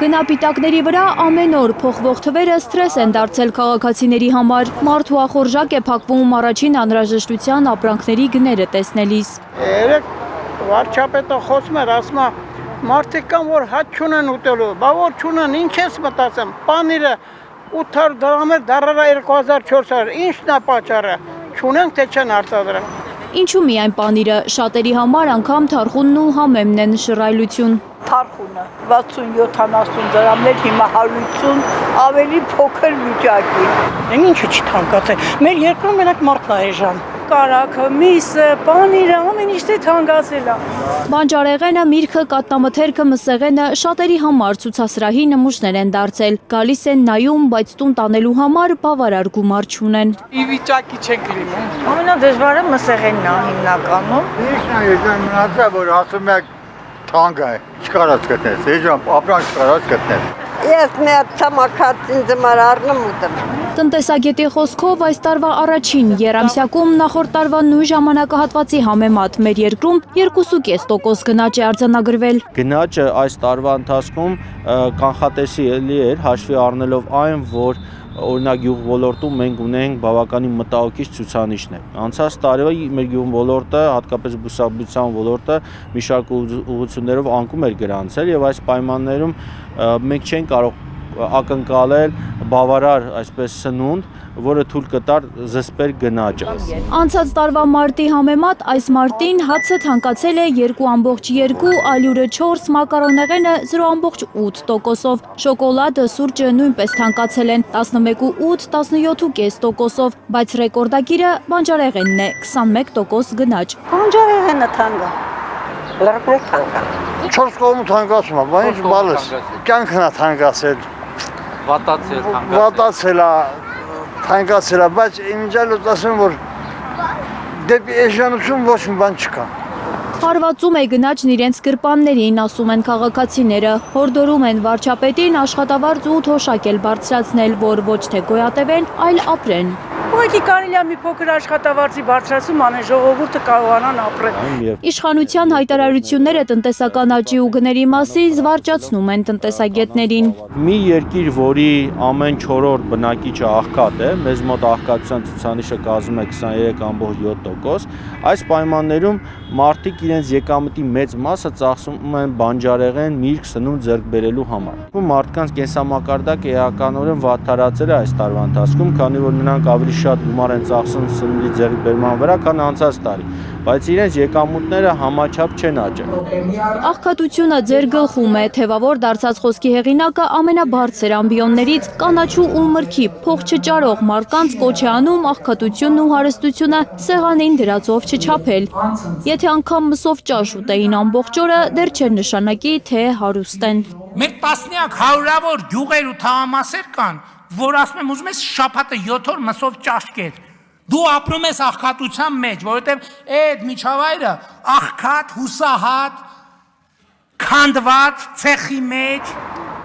Գնապիտակների վրա ամեն օր փոխվող թվերը սթրես են դարձել քաղաքացիների համար։ Մարդու ախորժակ է փակվում առաջին անհրաժեշտության ապրանքների գները տեսնելիս։ Երեք վարչապետը խոսում էր, ասում է մարդիկ կան, որ հաց չունեն ուտելու, բա որ չունեն, ինչ ես մտածեմ, պանիրը 800 դրամ էր, դարարա 2400, ինչն է պատճառը, չունենք թե չեն արտադրել։ Ինչու միայն պանիրը, շատերի համար անգամ թարխունն ու համեմն են շռայլություն։ Թարխունը 60-70 դրամներ, հիմա 150, ավելի փոքր վիճակի։ Ինչը չի թանկացել, մեր երկրում մենակ մարդն է էժան։ Կարագը, միսը, պանիրը, ամեն ինչ թանկացել է։ Բանջարեղենը, միրգը, կատնամթերքը, մսեղենը շատերի համար ցուցասրահի նմուշներ են դարձել։ Գալիս են նայում, բայց տուն տանելու համար բավարար գումար չունեն։ Ի վիճակի չենք լինում։ Ամենադժվարը մսեղենն է հիմնականում։ Ինչն է եկան մնացա, որ ասում եք թանկ է, չկարած գտնես, էժան, ապրանք չկարած գտնես։ Ես մի հատ ցամաքած ինձ համար առնում ուտեմ։ Տնտեսագետի խոսքով այս տարվա առաջին երամսյակում նախորդ տարվա նույն ժամանակահատվածի համեմատ մեր երկրում 2.5% գնաճ է արձանագրվել։ Գնաճը այս տարվա ընթացքում կանխատեսելի էր, հաշվի առնելով այն, որ օրինակ գյուղ ոլորտում մենք ունենք բավականին մտահոգիչ ցուցանիշներ։ Անցած տարվա մեր գյուղ ոլորտը, հատկապես բուսաբուծության ոլորտը մի շարք ուղղություններով անկում էր գրանցել եւ այս պայմաններում մենք չենք կարող ակնկալել բավարար այսպես սնունդ, որը թույլ կտար զսպեր գնաճը։ Անցած տարվա մարտի համեմատ այս մարտին հացը թանկացել է 2.2, ալյուրը 4, մակարոնեղենը 0.8%-ով, շոկոլադը, սուրճը նույնպես թանկացել են 11.8, 17.5%-ով, բայց ռեկորդագիրը բանջարեղենն է 21% գնաճ։ Բանջարեղենը թանկ է, լրիվ թանկ է։ 4 կողմը թանկացում է, բա ինչ բալես, կյանքն է թանկացել, վատացել է, թանկացել է, բայց իմիջալոց ասեմ, որ դեպի էժանություն ոչ մի բան չկա։ Հարվածում է գնաճն իրենց գրպաններին, ասում են քաղաքացիները, հորդորում են վարչապետին աշխատավարձ ու թոշակել բարձրացնել, որ ոչ թե գոյատևեն, այլ ապրեն։ Ուղղակի կարելի է մի փոքր աշխատավարձի բարձրացում անել, ժողովուրդը կարողանան ապրել։ Իշխանության հայտարարությունները տնտեսական աճի ու գների մասին զվարճացնում են տնտեսագետներին։ Մի երկիր, որի ամեն 4-րդ բնակիչը աղքատ է, մեզ մոտ աղքատության ցուցանիշը կազմում է 23.7%, այս պայմաններում մարդիկ իրենց եկամտի մեծ մասը ծախսում են բանջարեղեն, միրգ, սնունդ ձեռք բերելու համար։ Մարդկանց կենսամակարդակը էականորեն վատթարացել է այս տարվա ընթացքում, քանի որ նրանք ավելի շատ գումար են ծախսում սննդի ձեռքբերման վրա, քան անցած տարի, բայց իրենց եկամուտները համաչափ չեն աճել։ Աղքատությունը ձեր գլխում է, թևավոր դարձած խոսքի հեղինակը ամենաբարձր ամբիոններից կանաչու ու մրգի փող չճարող մարդկանց կոչ է անում աղքատությունն ու հարստությունը սեղանին դրածով չչափել։ Եթե անգամ մսով ճաշ ուտեին ամբողջ օրը, դեռ չէր նշանակի, թե հարուստ են։ Մեր տասնյակ հարյուրավոր գյուղեր ու թաղամասեր կան, որ ասում եմ ուզում ես շաբաթը 7 օր մսով ճաշ կեր։ Դու ապրում ես աղքատության մեջ, որովհետև այդ միջավայրը աղքատ, հուսահատ, քանդված, ցեխի մեջ։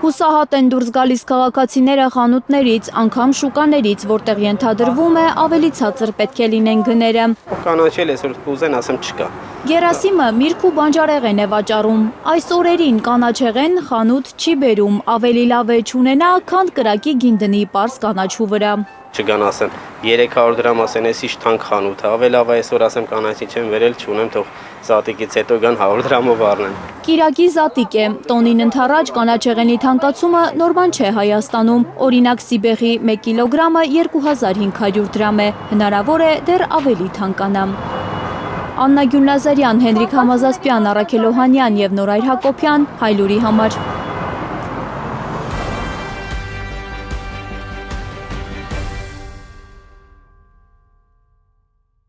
Հուսահատ են դուրս գալիս քաղաքացիները խանութներից, անգամ շուկաներից, որտեղ ենթադրվում է ավելի ցածր պետք է լինեն գները։ Կանաչել այսօր կուզեն, ասեմ չկա։ Գերասիմը միրգ ու բանջարեղեն է վաճառում։ Այս օրերին կանաչեղեն խանութ չի բերում, ավելի լավ է չունենա, քան կրակի գինდնի պարզ կանաչու վրա։ Չգան ասեն 300 դրամ ասեն, էս ինչ թանկ խանութ է, ավելի լավ է այսօր ասեմ կանաչի չեմ վերել, չունեմ, թող զատիկից հետո գան 100 դրամով առնեն։ Կիրակի զատիկ է, տոնին ընդառաջ կանաչեղենի թանկացումը նորմալ չէ Հայաստանում, օրինակ Սիբեղի 1 կիլոգրամը 2500 դրամ է, հնարավոր է դեռ ավելի թանկանա։ Աննա Գյուլնազարյան, Հենրիկ Համազասպյան, Առաքել Օհանյան և Նորայր Հակոբյան, Հայլուրի համար։